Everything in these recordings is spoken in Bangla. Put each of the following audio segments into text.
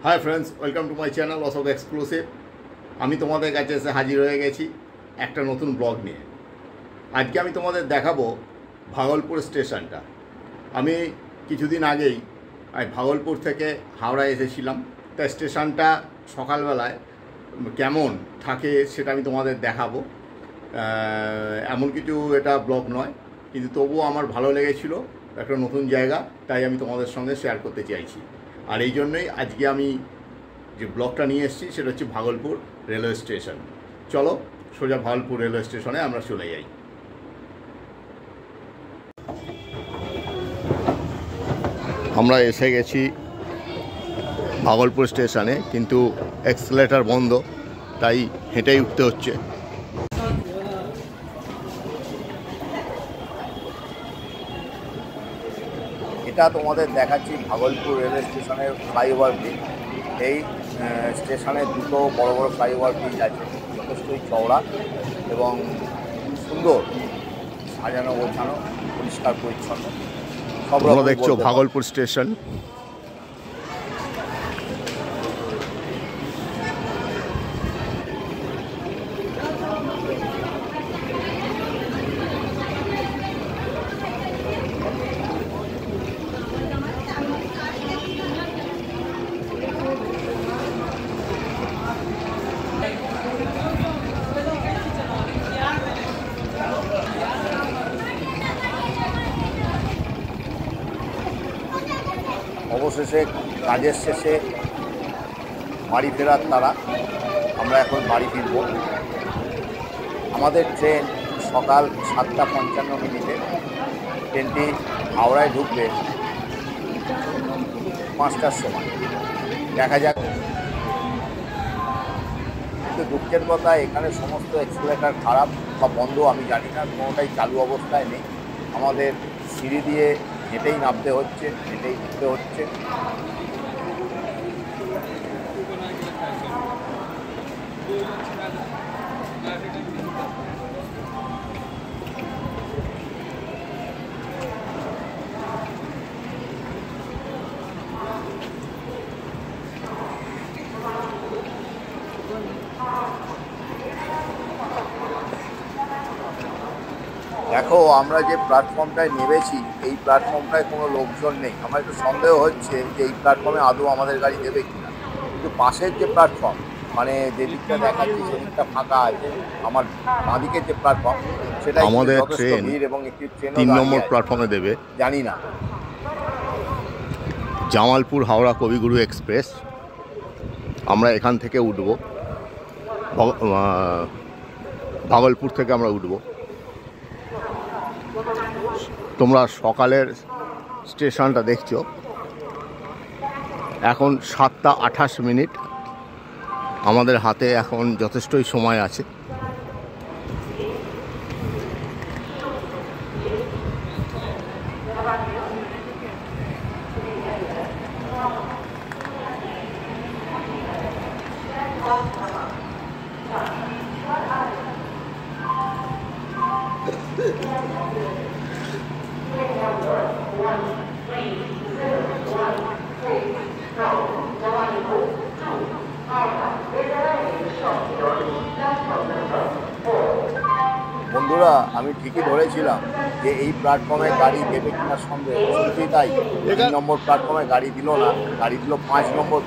High friends, welcome to my channel Ashok exclusive. আমি তোমাদের কাছে এসে হাজির হয়ে গেছি একটা নতুন ব্লগ নিয়ে। আজকে আমি তোমাদের দেখাবো ভাগলপুর স্টেশনটা। আমি কিছুদিন আগেই ভাগলপুর থেকে হাওড়া এসেছিলাম। তা স্টেশনটা সকালবেলায় কেমন থাকে সেটা আমি তোমাদের দেখাবো। এমন কিছু এটা ব্লগ নয়, কিন্তু তবুও আমার ভালো লেগেছিল, একটা নতুন জায়গা, তাই আমি তোমাদের সঙ্গে শেয়ার করতে চাইছি। আর এই জন্যই আজকে আমি যে ব্লগটা নিয়ে এসেছি সেটা হচ্ছে ভাগলপুর রেলওয়ে স্টেশন। চলো সোজা ভাগলপুর রেলওয়ে স্টেশনে আমরা চলে যাই। আমরা এসে গেছি ভাগলপুর স্টেশনে, কিন্তু এক্সেলেটার বন্ধ, তাই হেঁটেই উঠতে হচ্ছে। এটা তোমাদের দেখাচ্ছি ভাগলপুর রেলওয়ে স্টেশনের ফ্লাইওভার ব্রিজ। এই স্টেশনে দুটো বড় বড় ফ্লাইওভার ব্রিজ আছে, যথেষ্টই চওড়া এবং সুন্দর, সাজানো গোছানো, পরিষ্কার পরিচ্ছন্ন। সব রকম দেখছো ভাগলপুর স্টেশন। অবশেষে কাজের শেষে বাড়ি ফেরার তারা, আমরা এখন বাড়ি ফিরব। আমাদের ট্রেন সকাল 7:55 ট্রেনটি হাওড়ায় ঢুকবে 5টার সময়। দেখা যাক। কিন্তু দুঃখের কথা, এখানে সমস্ত এক্সেলেটার খারাপ বা বন্ধ আমি জানি না, কোনোটাই চালু অবস্থায় নেই। আমাদের সিঁড়ি দিয়ে হেঁটেই নামতে হচ্ছে, হেঁটেই উঠতে হচ্ছে। দেখো, আমরা যে প্ল্যাটফর্মটায় নেমেছি, এই প্ল্যাটফর্মটায় কোনো লোকজন নেই। আমার একটু সন্দেহ হচ্ছে যে এই প্ল্যাটফর্মে আদৌ আমাদের গাড়ি দেবে কিনা। কিন্তু পাশের যে প্ল্যাটফর্ম, মানে যে দিকটা দেখাচ্ছি সেদিকটা ফাঁকা আছে। আমার বাঁদিকের যে প্ল্যাটফর্ম, সেটা আমাদের ট্রেন ভিড় এবং একটি ট্রেন 3 নম্বর প্ল্যাটফর্মে দেবে, জানি না। জামালপুর হাওড়া কবিগুরু এক্সপ্রেস। আমরা এখান থেকে উঠব, ভাগলপুর থেকে আমরা উঠব। তোমরা সকালের স্টেশনটা দেখছো। এখন 7:28। আমাদের হাতে এখন যথেষ্টই সময় আছে। বন্ধুরা, আমি ঠিকই ধরেছিলাম যে এই প্ল্যাটফর্মে গাড়ি দেবে কিনা সন্দেহ। সত্যি তাই, 3 নম্বর প্ল্যাটফর্মে গাড়ি দিল না, গাড়ি দিল 4 নম্বর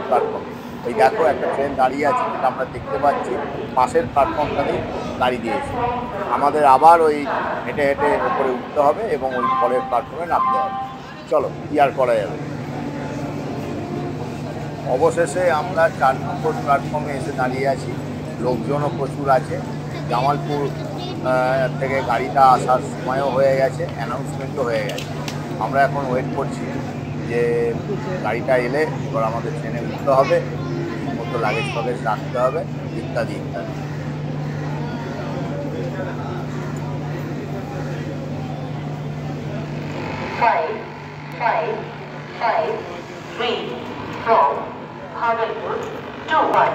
প্ল্যাটফর্মে। এই দেখো, একটা ট্রেন দাঁড়িয়ে আছে, যেটা আমরা দেখতে পাচ্ছি। পাশের প্ল্যাটফর্মটাতেই গাড়ি দিয়েছে। আমাদের আবার ওই হেঁটে হেঁটে ওপরে উঠতে হবে এবং ওই পরের প্ল্যাটফর্মে নামতে হবে। চলো, কি আর করা যাবে। অবশেষে আমরা 4 নম্বর প্ল্যাটফর্মে এসে দাঁড়িয়ে আছি। লোকজনও প্রচুর আছে। জামালপুর থেকে গাড়িটা আসার সময়ও হয়ে গেছে, অ্যানাউন্সমেন্টও হয়ে গেছে। আমরা এখন ওয়েট করছি যে গাড়িটা এলে এবার আমাদের ট্রেনে উঠতে হবে, মতো লাগেজ ফাগেজ রাখতে হবে, ইত্যাদি ইত্যাদি। Bhagalpur 2-1.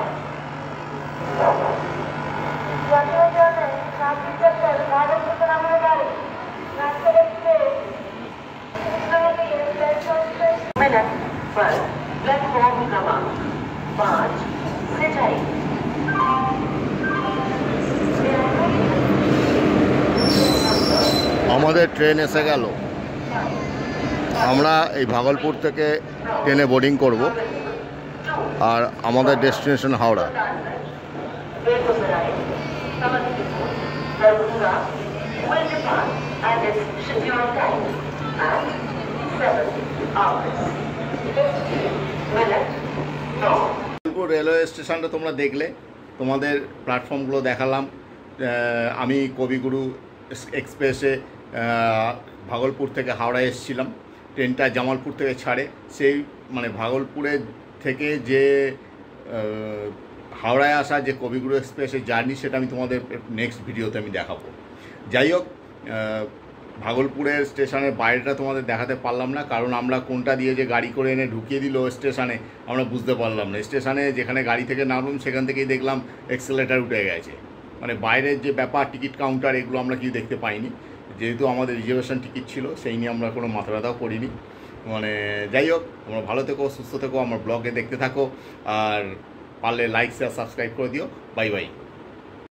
Minute 12. प्लेटफॉर्म क्रमांक 5 से जाइए। আমাদের ট্রেন এসে গেল। আমরা এই ভাগলপুর থেকে ট্রেনে বোর্ডিং করব আর আমাদের ডেস্টিনেশন হাওড়া। ভাগলপুর রেলওয়ে স্টেশনটা তোমরা দেখলে, তোমাদের প্ল্যাটফর্মগুলো দেখালাম। আমি কবিগুরু এক্সপ্রেসে ভাগলপুর থেকে হাওড়া এসেছিলাম। ট্রেনটা জামালপুর থেকে ছাড়ে, সেই মানে ভাগলপুরের থেকে যে হাওড়ায় আসা যে কবিগুরু এক্সপ্রেসের জার্নি, সেটা আমি তোমাদের নেক্সট ভিডিওতে আমি দেখাবো। যাই হোক, ভাগলপুরের স্টেশনের বাইরেটা তোমাদের দেখাতে পারলাম না, কারণ আমরা কোনটা দিয়ে যে গাড়ি করে এনে ঢুকিয়ে দিল স্টেশনে আমরা বুঝতে পারলাম না। স্টেশনে যেখানে গাড়ি থেকে নামলাম সেখান থেকেই দেখলাম এক্সেলেটার উঠে গেছে। মানে বাইরের যে ব্যাপার, টিকিট কাউন্টার, এগুলো আমরা কিছু দেখতে পাইনি। যেহেতু আমাদের রিজার্ভেশন টিকিট ছিল, সেই নিয়ে আমরা কোনো মাথা ব্যথাও করিনি। মানে যাই হোক, তোমরা ভালো থেকো, সুস্থ থেকো, আমার ব্লগে দেখতে থাকো, আর পারলে লাইক শেয়ার সাবস্ক্রাইব করে দিও। Bye bye.